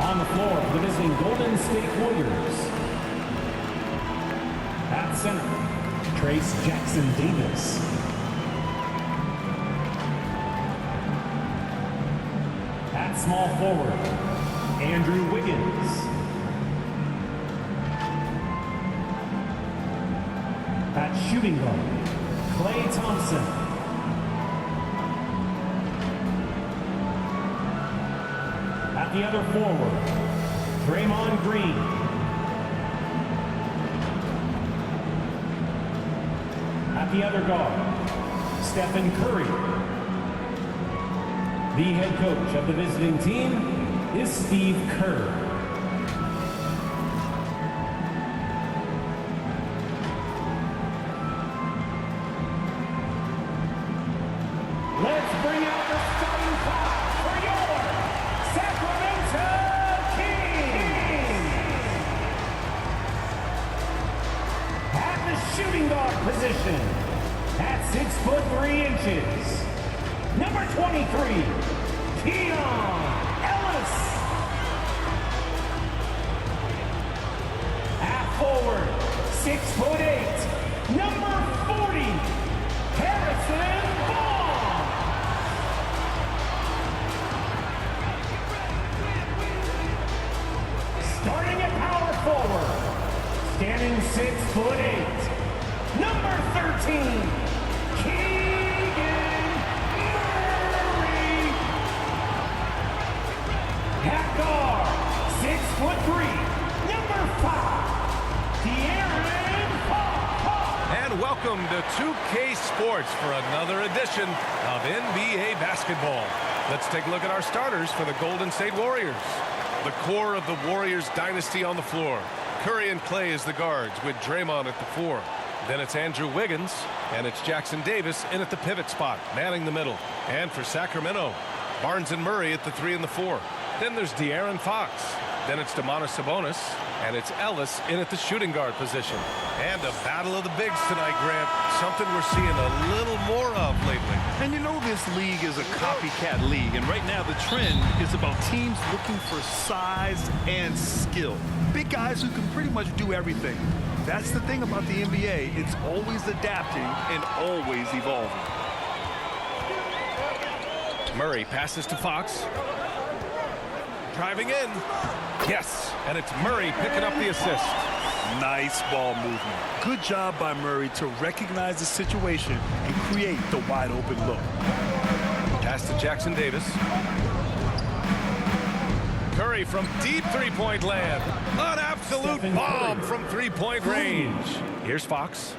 On the floor for the visiting Golden State Warriors. At center, Trace Jackson Davis. At small forward, Andrew Wiggins. At shooting guard, Klay Thompson. At the other forward, Draymond Green. At the other guard, Stephen Curry. The head coach of the visiting team is Steve Kerr. Let's bring out the starting five for your Sacramento Kings. At the shooting guard position, at 6'3", number 23, Keon Ellis. At forward, 6'8", number 40, Harrison Barnes. Starting at power forward, standing 6'8", number 13, Keegan Murray. At guard, 6'3", number 5, De'Aaron Fox. And welcome to 2K Sports for another edition of NBA basketball. Let's take a look at our starters for the Golden State Warriors. The core of the Warriors dynasty on the floor. Curry and Klay as the guards with Draymond at the 4. Then it's Andrew Wiggins, and it's Jackson Davis in at the pivot spot, manning the middle. And for Sacramento, Barnes and Murray at the 3 and the 4. Then there's De'Aaron Fox. Then it's Domantas Sabonis, and it's Ellis in at the shooting guard position. And a battle of the bigs tonight, Grant. Something we're seeing a little more of lately. And you know this league is a copycat league, and right now the trend is about teams looking for size and skill. Big guys who can pretty much do everything. That's the thing about the NBA. It's always adapting and always evolving. Murray passes to Fox. Driving in. Yes, and it's Murray picking up the assist. Nice ball movement. Good job by Murray to recognize the situation and create the wide open look. Pass to Jackson Davis. Curry from deep three-point land. An absolute bomb from three-point range. Here's Fox.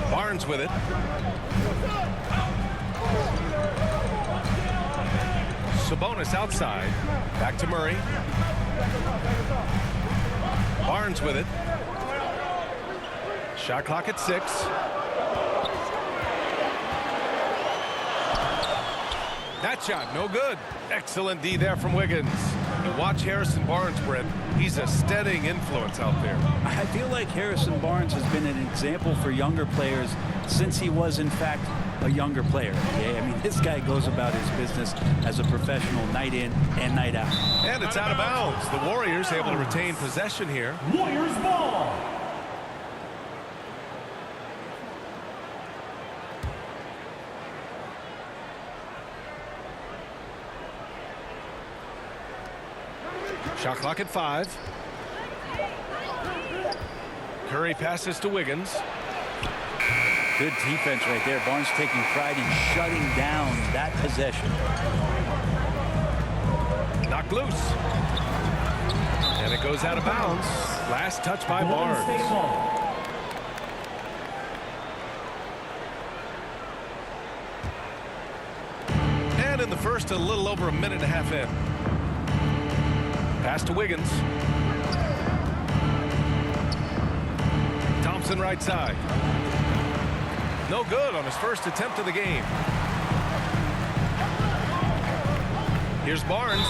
Barnes with it. Sabonis outside. Back to Murray. Barnes with it. Shot clock at 6. That shot, no good. Excellent D there from Wiggins. You watch Harrison Barnes, Brent. He's a steadying influence out there. I feel like Harrison Barnes has been an example for younger players since he was, in fact, a younger player. Yeah, I mean, this guy goes about his business as a professional night in and night out. And it's out of bounds. The Warriors able to retain possession here. Warriors ball. Shot clock at 5. Curry passes to Wiggins. Good defense right there. Barnes taking pride in shutting down that possession. Knocked loose. And it goes out of bounds. Last touch by Barnes. And in the first, a little over a minute and a half in. Pass to Wiggins. Thompson right side. No good on his first attempt of the game. Here's Barnes.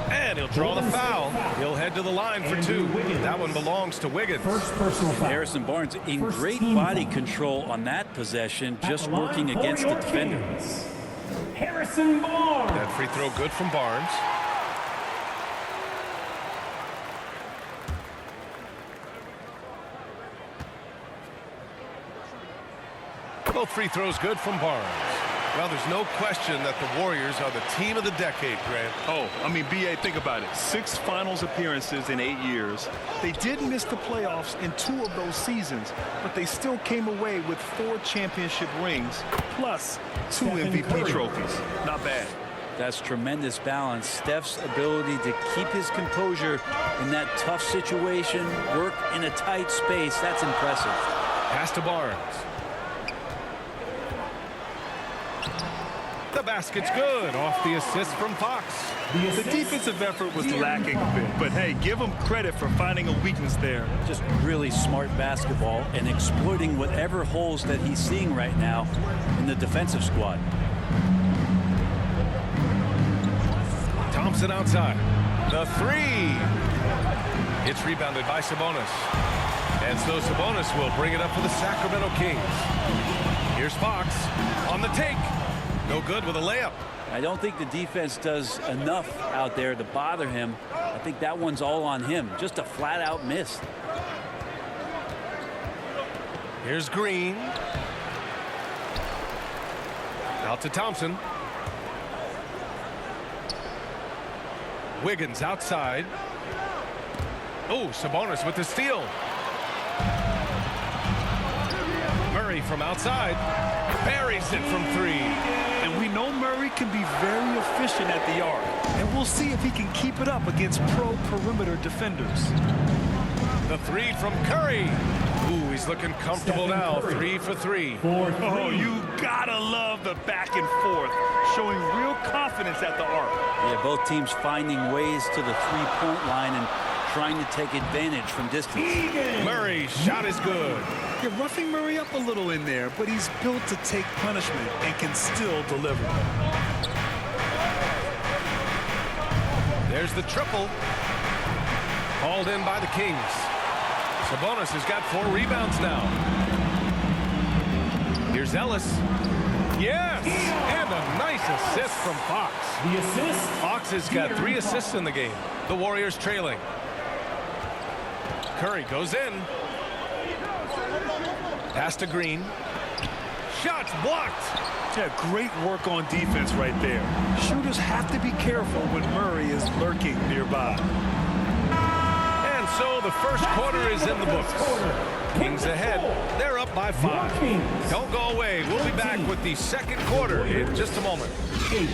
And he'll draw the foul. He'll head to the line for 2. That one belongs to Wiggins. First personal foul. Harrison Barnes in great body control on that possession, just working against the defender. Harrison Barnes. That free throw good from Barnes. Both free throws good from Barnes. Well, there's no question that the Warriors are the team of the decade, Grant. Oh, I mean, B.A., think about it. 6 finals appearances in 8 years. They did miss the playoffs in 2 of those seasons, but they still came away with 4 championship rings, plus 2 MVP trophies. Not bad. That's tremendous balance. Steph's ability to keep his composure in that tough situation, work in a tight space, that's impressive. Pass to Barnes. The basket's good off the assist from Fox. The defensive effort was lacking a bit, but hey, give him credit for finding a weakness there. Just really smart basketball and exploiting whatever holes that he's seeing right now in the defensive squad. Thompson outside. The 3. It's rebounded by Sabonis. And so Sabonis will bring it up for the Sacramento Kings. Here's Fox on the take. No good with a layup. I don't think the defense does enough out there to bother him. I think that one's all on him. Just a flat-out miss. Here's Green. Out to Thompson. Wiggins outside. Oh, Sabonis with the steal. Murray from outside. Buries it from 3. And we know Murray can be very efficient at the arc. And we'll see if he can keep it up against pro perimeter defenders. The 3 from Curry. Ooh, he's looking comfortable now. 3 for 3. Oh, you gotta love the back and forth, showing real confidence at the arc. Yeah, both teams finding ways to the three-point line and trying to take advantage from distance. Murray's shot is good. You're roughing Murray up a little in there, but he's built to take punishment and can still deliver. There's the triple. Called in by the Kings. Sabonis has got 4 rebounds now. Here's Ellis. Yes! And a nice assist from Fox. The assist. Fox has got 3 assists in the game. The Warriors trailing. Curry goes in. Pass to Green. Shots blocked. Yeah, great work on defense right there. Shooters have to be careful when Murray is lurking nearby. And so the first quarter is in the books. Kings ahead. They're up by 5. Don't go away. We'll be back with the second quarter in just a moment. 8.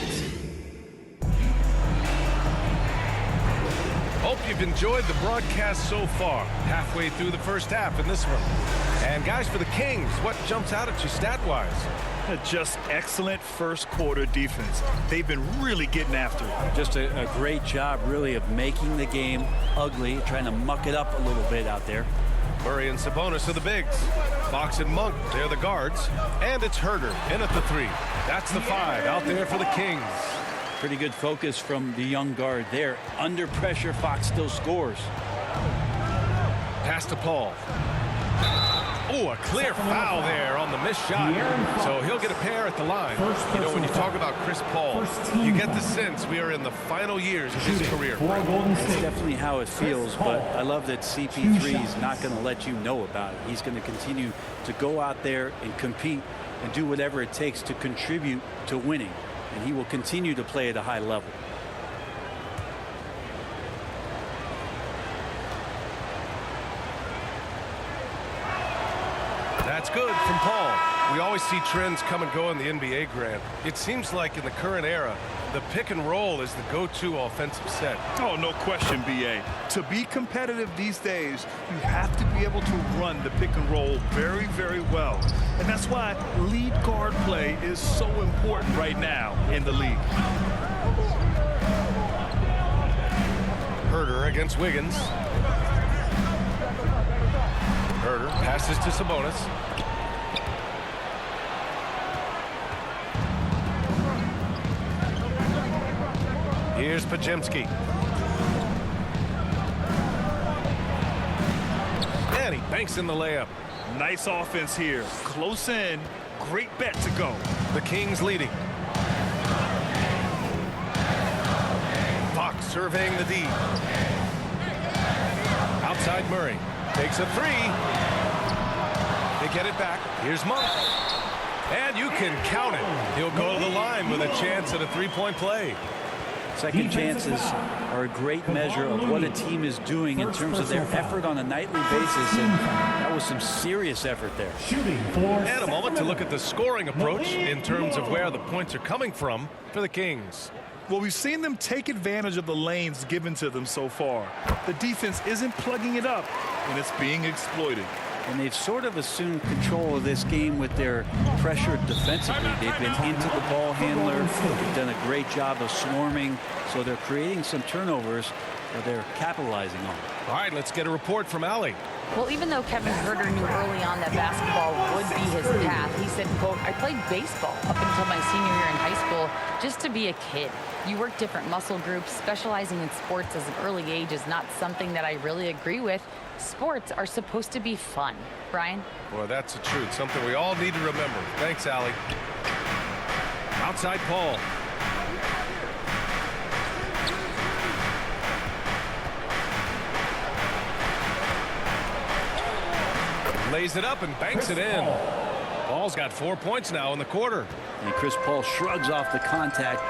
Hope you've enjoyed the broadcast so far. Halfway through the first half in this one. And guys, for the Kings, what jumps out at you stat-wise? Just excellent first quarter defense. They've been really getting after it. Just a great job, really, of making the game ugly, trying to muck it up a little bit out there. Murray and Sabonis are the bigs. Fox and Monk, they're the guards. And it's Herder in at the 3. That's the 5 out there for the Kings. Pretty good focus from the young guard there. Under pressure, Fox still scores. Pass to Paul. Oh, a clear foul there on the missed shot. So he'll get a pair at the line. You know, when you talk about Chris Paul, you get the sense we are in the final years of his career. That's definitely how it feels, but I love that CP3 is not going to let you know about it. He's going to continue to go out there and compete and do whatever it takes to contribute to winning. And he will continue to play at a high level. That's good from Paul. We always see trends come and go in the NBA, Grant. It seems like in the current era, the pick and roll is the go-to offensive set. Oh, no question, B.A. To be competitive these days, you have to be able to run the pick and roll very, very well. And that's why lead guard play is so important right now in the league. Herder against Wiggins. Herder passes to Sabonis. Here's Pajemski. And he banks in the layup. Nice offense here. Close in. Great bet to go. The Kings leading. surveying the D. Outside Murray. Takes a three. They get it back. Here's Monk. And you can count it. He'll go to the line with a chance at a three-point play. Second chances are a great measure of what a team is doing in terms of their effort on a nightly basis, and that was some serious effort there. And a moment to look at the scoring approach in terms of where the points are coming from for the Kings. Well, we've seen them take advantage of the lanes given to them so far. The defense isn't plugging it up, and it's being exploited. And they've sort of assumed control of this game with their pressure defensively. They've been into the ball handler. They've done a great job of swarming. So they're creating some turnovers that they're capitalizing on. All right, let's get a report from Allie. Well, even though Kevin Herter knew early on that basketball would be his path, he said, quote, I played baseball up until my senior year in high school just to be a kid. You work different muscle groups. Specializing in sports as an early age is not something that I really agree with. Sports are supposed to be fun. Brian? Boy, that's the truth. Something we all need to remember. Thanks, Allie. Outside Paul. Lays it up and banks it in. Paul's got 4 points now in the quarter. And Chris Paul shrugs off the contact.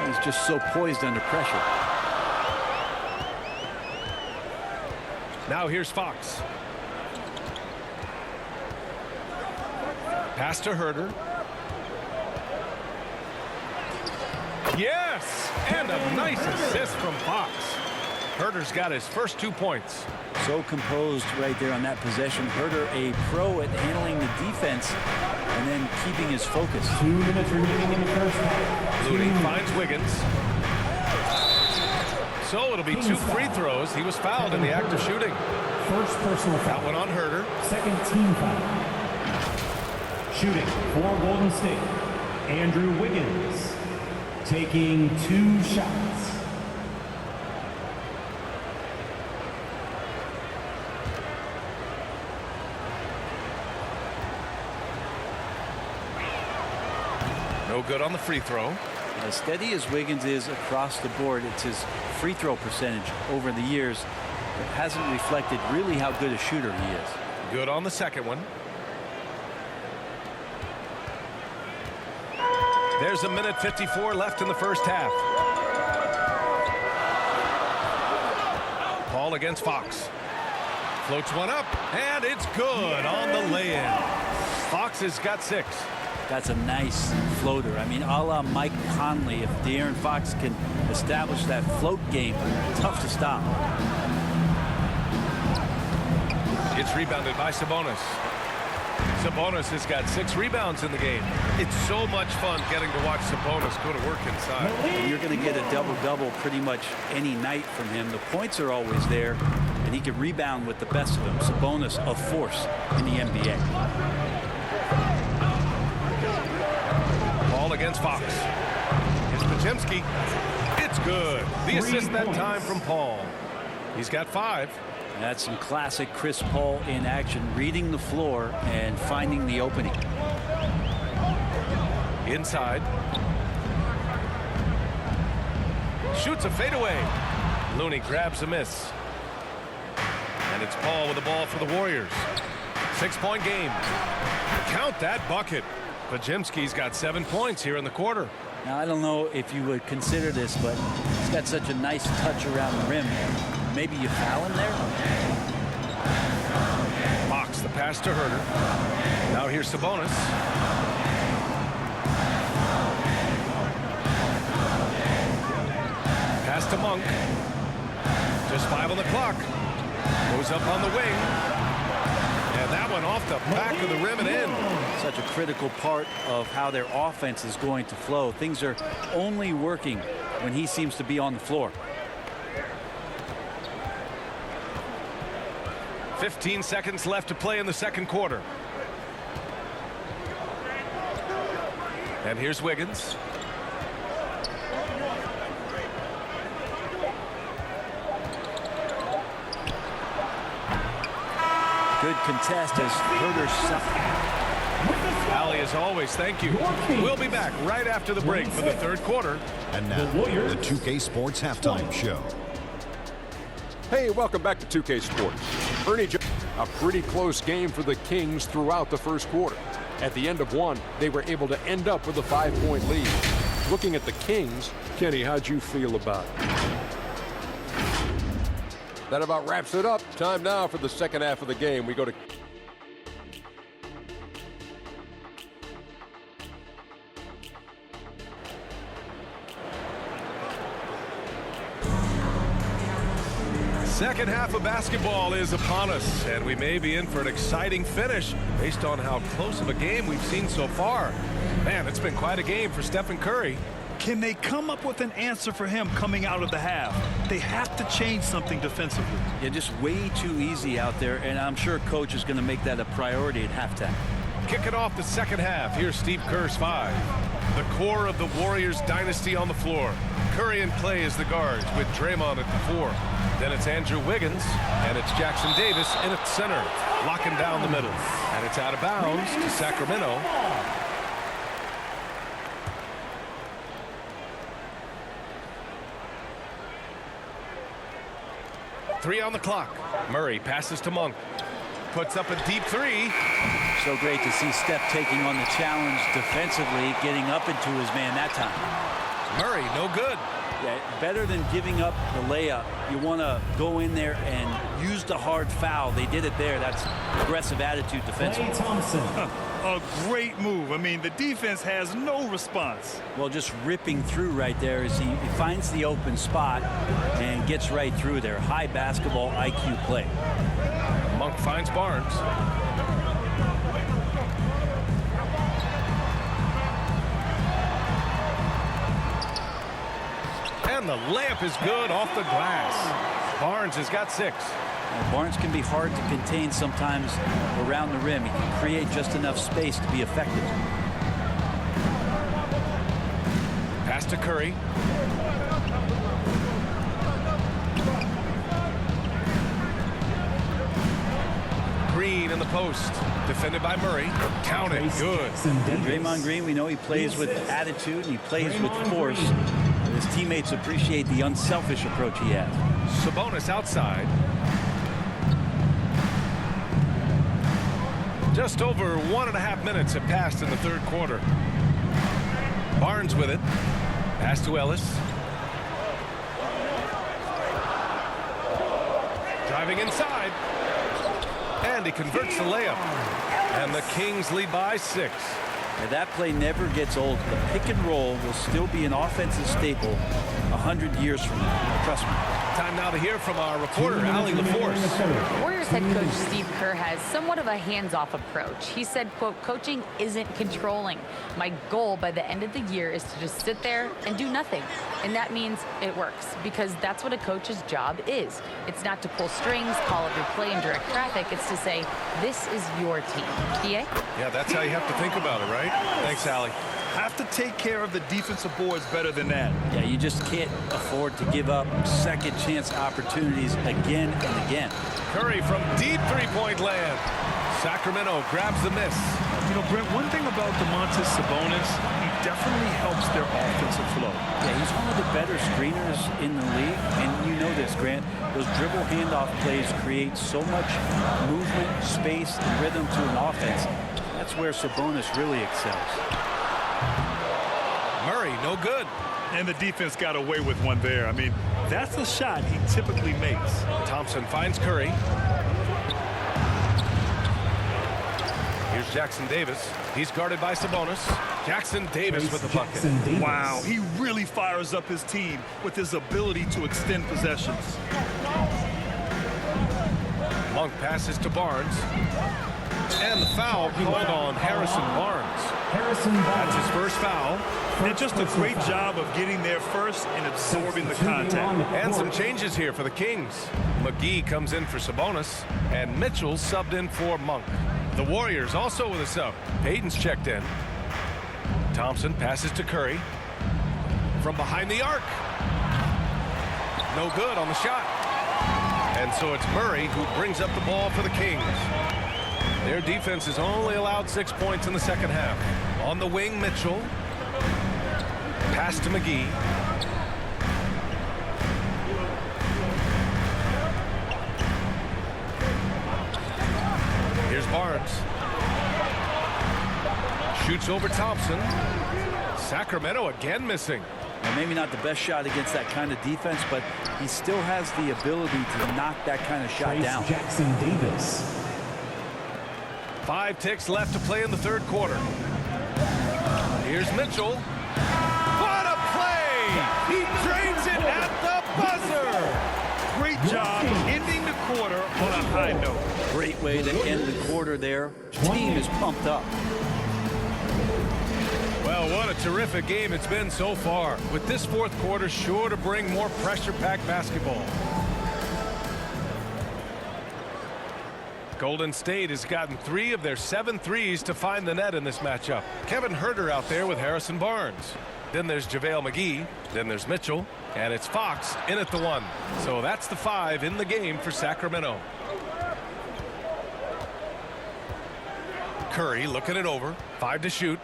He's just so poised under pressure. Now here's Fox. Pass to Herter. Yes! And a nice assist from Fox. Herter's got his first 2 points. So composed right there on that possession. Herter, a pro at handling the defense and then keeping his focus. 2 minutes remaining in the first half. Looney finds Wiggins. So it'll be 2 free throws. He was fouled in the act of shooting. First personal foul. That one on Herter. Second team foul. Shooting for Golden State. Andrew Wiggins taking 2 shots. No good on the free throw. As steady as Wiggins is across the board, it's his free throw percentage over the years that hasn't reflected really how good a shooter he is. Good on the second one. There's 1:54 left in the first half. Paul against Fox. Floats one up, and it's good on the lay-in. Fox has got 6. That's a nice floater. I mean, a la Mike Conley, if De'Aaron Fox can establish that float game, tough to stop. It's rebounded by Sabonis. Sabonis has got 6 rebounds in the game. It's so much fun getting to watch Sabonis go to work inside. And you're going to get a double-double pretty much any night from him. The points are always there, and he can rebound with the best of them. Sabonis, a force in the NBA. Paul against Fox. Here's Podziemski. It's good. The assist that time from Paul. He's got 5. That's some classic Chris Paul in action, reading the floor and finding the opening. Inside. Shoots a fadeaway. Looney grabs a miss. And it's Paul with the ball for the Warriors. 6-point game. Count that bucket. Podziemski's got 7 points here in the quarter. Now, I don't know if you would consider this, but he's got such a nice touch around the rim. Maybe you foul him there? Fox, the pass to Herter. Now here's Sabonis. Pass to Monk. Just 5 on the clock. Goes up on the wing. And that one off the back of the rim and in. Such a critical part of how their offense is going to flow. Things are only working when he seems to be on the floor. 15 seconds left to play in the second quarter. And here's Wiggins. Good contest as Herter. Ali, as always, thank you. We'll be back right after the break for the third quarter. And now, the 2K Sports Halftime Show. Hey, welcome back to 2K Sports. A pretty close game for the Kings throughout the first quarter. At the end of one, they were able to end up with a 5-point lead. Looking at the Kings, Kenny, how'd you feel about it? That about wraps it up. Time now for the second half of the game. We go to second half of basketball is upon us, and we may be in for an exciting finish based on how close of a game we've seen so far. Man, it's been quite a game for Stephen Curry. Can they come up with an answer for him coming out of the half? They have to change something defensively. Yeah, just way too easy out there, and I'm sure coach is going to make that a priority at halftime. Kicking off the second half, here's Steve Kerr's 5. The core of the Warriors dynasty on the floor. Curry and Clay as the guards with Draymond at the 4. Then it's Andrew Wiggins, and it's Jackson Davis in at center, locking down the middle. And it's out of bounds to Sacramento. Three on the clock. Murray passes to Monk. Puts up a deep 3. So great to see Steph taking on the challenge defensively, getting up into his man that time. Murray, no good. Yeah, better than giving up the layup. You want to go in there and use the hard foul. They did it there. That's aggressive attitude defensively. Klay Thompson. A great move. I mean, the defense has no response. Well, just ripping through right there as he finds the open spot and gets right through there. High basketball IQ play. Monk finds Barnes. And the layup is good off the glass. Barnes has got 6. Barnes can be hard to contain sometimes around the rim. He can create just enough space to be effective. Pass to Curry. Green in the post. Defended by Murray. Count it. Good. Draymond Green, we know he plays with attitude and he plays with force. His teammates appreciate the unselfish approach he has. Sabonis outside. Just over 1.5 minutes have passed in the third quarter. Barnes with it. Pass to Ellis. Driving inside. And he converts the layup. And the Kings lead by 6. And that play never gets old. The pick and roll will still be an offensive staple 100 years from now. Trust me. Time now to hear from our reporter, Ali LaForce. Warriors head coach Steve Kerr has somewhat of a hands-off approach. He said, quote, coaching isn't controlling. My goal by the end of the year is to just sit there and do nothing. And that means it works because that's what a coach's job is. It's not to pull strings, call every play and direct traffic. It's to say, this is your team. PA? Yeah, that's how you have to think about it, right? Thanks, Ali. Have to take care of the defensive boards better than that. Yeah, you just can't afford to give up second chance opportunities again and again. Curry from deep three-point land. Sacramento grabs the miss. You know, Brent, one thing about Domantas Sabonis, he definitely helps their offensive flow. Yeah, he's one of the better screeners in the league, and you know this, Grant. Those dribble handoff plays create so much movement, space, and rhythm to an offense. That's where Sabonis really excels. Murray, no good. And the defense got away with one there. I mean, that's a shot he typically makes. Thompson finds Curry. Here's Jackson Davis. He's guarded by Sabonis. Jackson Davis with the bucket. Wow, he really fires up his team with his ability to extend possessions. Monk passes to Barnes. And the foul called on Harrison Barnes. That's his first foul. And just a great job of getting there first and absorbing the contact. And some changes here for the Kings. McGee comes in for Sabonis, and Mitchell subbed in for Monk. The Warriors also with a sub. Payton's checked in. Thompson passes to Curry. From behind the arc. No good on the shot. And so it's Murray who brings up the ball for the Kings. Their defense has only allowed 6 points in the second half. On the wing, Mitchell. Pass to McGee. Here's Barnes. Shoots over Thompson. Sacramento again missing. And maybe not the best shot against that kind of defense, but he still has the ability to knock that kind of shot down. Jackson Davis. 5 ticks left to play in the third quarter. Here's Mitchell. What a play! He drains it at the buzzer! Great job ending the quarter on a high note. Great way to end the quarter there. Team is pumped up. Well, what a terrific game it's been so far, with this fourth quarter sure to bring more pressure-packed basketball. Golden State has gotten 3 of their 7 threes to find the net in this matchup. Kevin Huerter out there with Harrison Barnes. Then there's JaVale McGee. Then there's Mitchell. And it's Fox in at the 1. So that's the 5 in the game for Sacramento. Curry looking it over. 5 to shoot.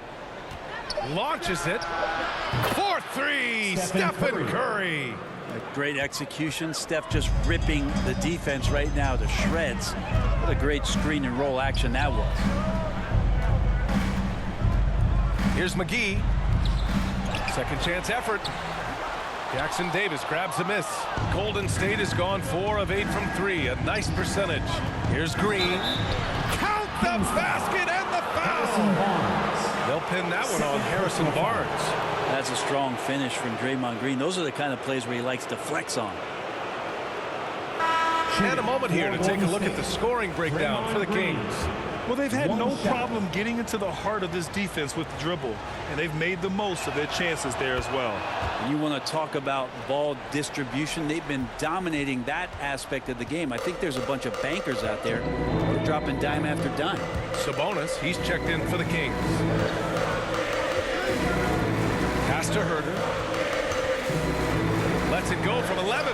Launches it. 4-3. Stephen Curry. Great execution. Steph just ripping the defense right now to shreds. What a great screen and roll action that was. Here's McGee. Second chance effort. Jackson Davis grabs a miss. Golden State has gone 4 of 8 from 3. A nice percentage. Here's Green. Count the basket and the foul. They'll pin that one on Harrison Barnes. That's a strong finish from Draymond Green. Those are the kind of plays where he likes to flex on. And a moment here to take a look at the scoring breakdown for the Kings. Well, they've had no problem getting into the heart of this defense with the dribble, and they've made the most of their chances there as well. You want to talk about ball distribution. They've been dominating that aspect of the game. I think there's a bunch of bankers out there who are dropping dime after dime. Sabonis, he's checked in for the Kings. Pass to Huerter. Lets it go from 11.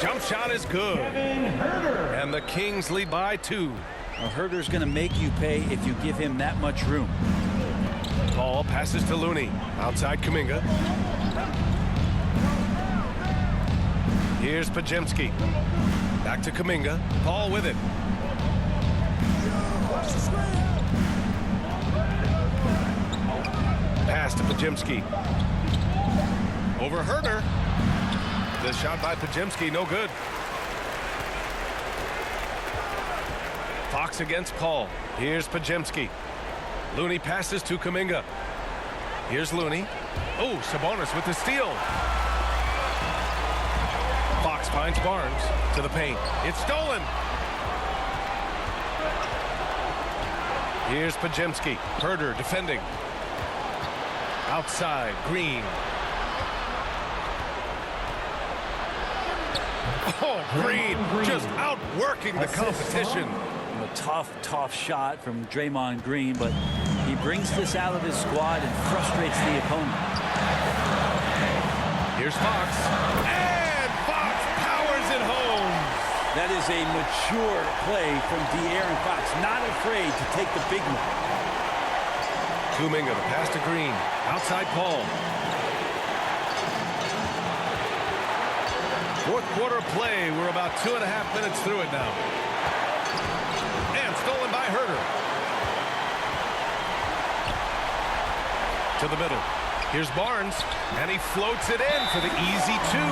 Jump shot is good. And the Kings lead by 2. Now, Huerter's going to make you pay if you give him that much room. Ball passes to Looney. Outside Kuminga. Here's Podziemski. Back to Kuminga. Paul with it. Pass to Podziemski. Over Huerter. The shot by Podziemski, no good. Fox against Paul. Here's Podziemski. Looney passes to Kuminga. Here's Looney. Oh, Sabonis with the steal. Fox finds Barnes to the paint. It's stolen. Here's Podziemski. Huerter defending. Outside, Green. Oh, Green just outworking the competition. A tough shot from Draymond Green, but he brings this out of his squad and frustrates the opponent. Here's Fox. And Fox powers it home. That is a mature play from De'Aaron Fox. Not afraid to take the big one. Kuminga, the pass to Green. Outside Paul. Fourth quarter play. We're about 2.5 minutes through it now. And stolen by Huerter. To the middle. Here's Barnes. And he floats it in for the easy 2.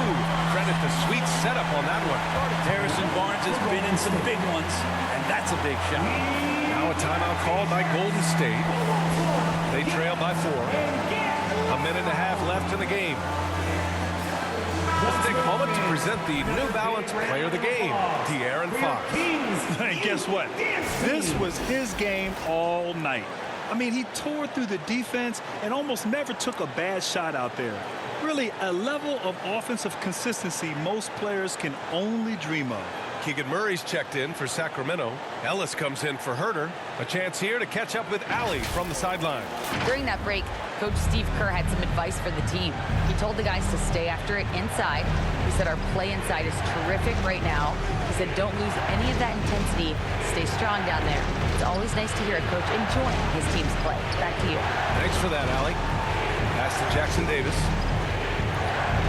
Credit the sweet setup on that one. Harrison Barnes has been in some big ones, and that's a big shot. Now a timeout called by Golden State. They trail by 4. 1.5 minutes left in the game. Let's take a moment to present the New Balance player of the game, De'Aaron Fox. And guess what? This was his game all night. I mean, he tore through the defense and almost never took a bad shot out there. Really, a level of offensive consistency most players can only dream of. Keegan Murray's checked in for Sacramento. Ellis comes in for Huerter. A chance here to catch up with Allie from the sideline. During that break, Coach Steve Kerr had some advice for the team. He told the guys to stay after it inside. He said our play inside is terrific right now. He said don't lose any of that intensity. Stay strong down there. It's always nice to hear a coach enjoying his team's play. Back to you. Thanks for that, Allie. Pass to Jackson Davis.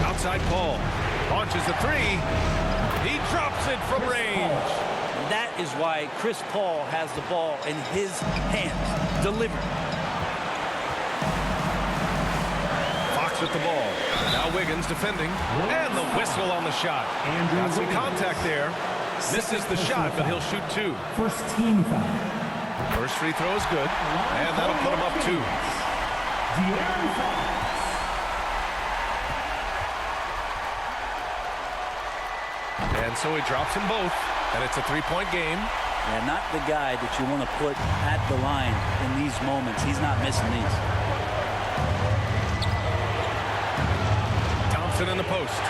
Outside Paul. Launches the three. He drops it from range. That is why Chris Paul has the ball in his hands. Delivered. Fox with the ball. Now Wiggins defending. And the whistle on the shot. Got some contact there. Misses the shot, but he'll shoot two. First team foul. First free throw is good. And that'll put him up two. De'Aaron Fox. And so he drops them both. And it's a three-point game. And not the guy that you want to put at the line in these moments. He's not missing these. Thompson in the post.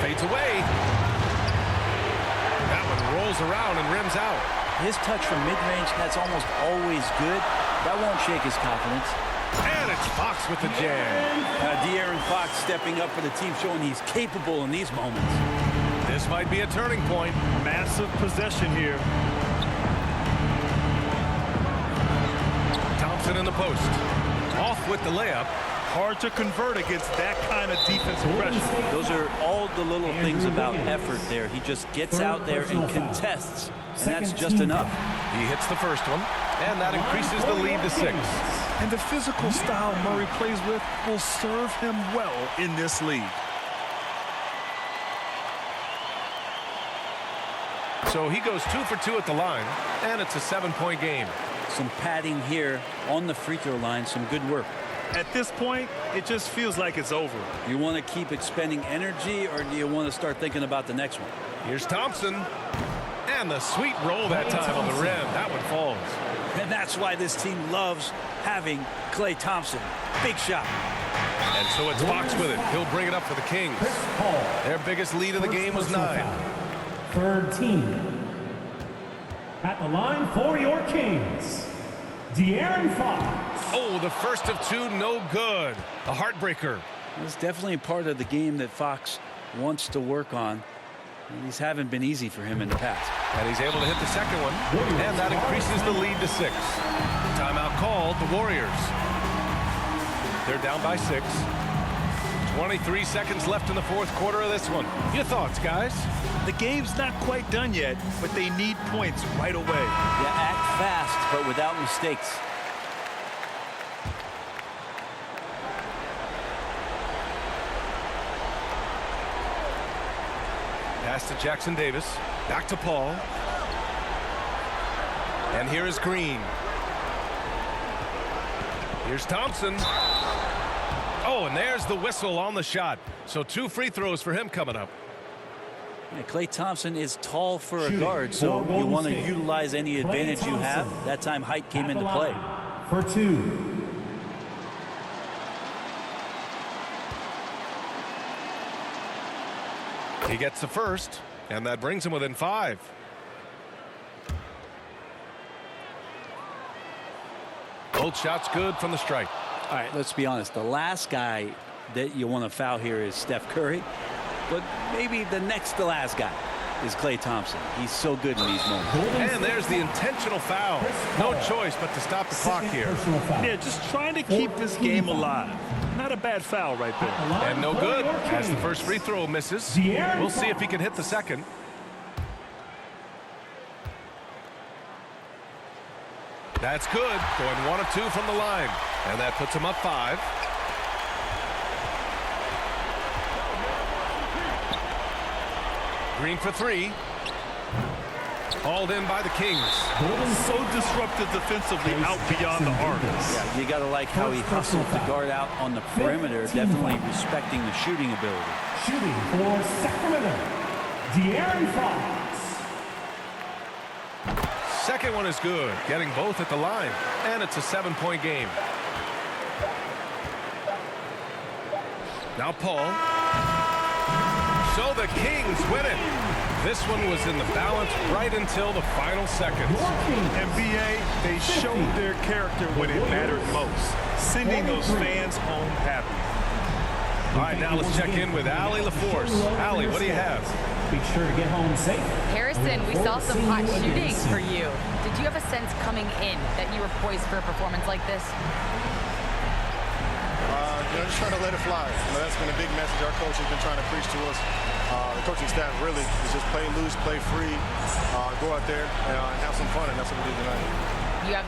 Fades away. That one rolls around and rims out. His touch from mid-range, that's almost always good. That won't shake his confidence. And it's Fox with the jam. De'Aaron Fox stepping up for the team, showing he's capable in these moments. This might be a turning point. Massive possession here. Thompson in the post. Off with the layup. Hard to convert against that kind of defensive pressure. Those are all the little things about effort there. He just gets out there and contests, and that's just enough. He hits the first one, and that increases the lead to 6. And the physical style Murray plays with will serve him well in this league. So he goes 2 for 2 at the line, and it's a 7-point game. Some padding here on the free throw line, some good work. At this point, it just feels like it's over. You want to keep expending energy, or do you want to start thinking about the next one? Here's Thompson, and the sweet roll that time on the rim. That one falls. And that's why this team loves having Klay Thompson. Big shot. And so it's Fox with it. He'll bring it up for the Kings. Their biggest lead of the game was 9. Third team. At the line for your Kings, De'Aaron Fox. Oh, the first of 2, no good. A heartbreaker. It's definitely a part of the game that Fox wants to work on. These haven't been easy for him in the past. And he's able to hit the second one, and that increases the lead to 6. Timeout called, the Warriors. They're down by 6. 23 seconds left in the fourth quarter of this one. Your thoughts, guys? The game's not quite done yet, but they need points right away. Yeah, act fast, but without mistakes. Pass to Jackson Davis. Back to Paul. And here is Green. Here's Thompson. Oh, and there's the whistle on the shot. So 2 free throws for him coming up. Yeah, Klay Thompson is tall for a guard, so you want to utilize any advantage you have. That time height came into play. For 2. He gets the first, and that brings him within 5. Both shots good from the strike. All right, let's be honest. The last guy that you want to foul here is Steph Curry, but maybe the next to last guy is Klay Thompson. He's so good in these moments. And there's the intentional foul. No choice but to stop the clock here. Yeah, just trying to keep this game alive. Not a bad foul right there. And no good, as the first free throw misses. We'll see if he can hit the second. That's good, going 1 of 2 from the line. And that puts him up 5. Green for 3. Hauled in by the Kings. So disruptive defensively out beyond the arc. Yeah, you got to like how he hustled the guard out on the perimeter, definitely respecting the shooting ability. Shooting for Sacramento, De'Aaron Fox. Second one is good, getting both at the line. And it's a 7-point game. Now Paul. So the Kings win it. This one was in the balance right until the final seconds. NBA, they showed their character when it mattered most, sending those fans home happy. All right, now let's check in with Allie LaForce. Allie, what do you have? Be sure to get home safe. Harrison, we saw some hot shooting for you. Did you have a sense coming in that you were poised for a performance like this? Just trying to let it fly. That's been a big message our coach has been trying to preach to us. The coaching staff really is just play loose, play free, go out there and have some fun, and that's what we did tonight.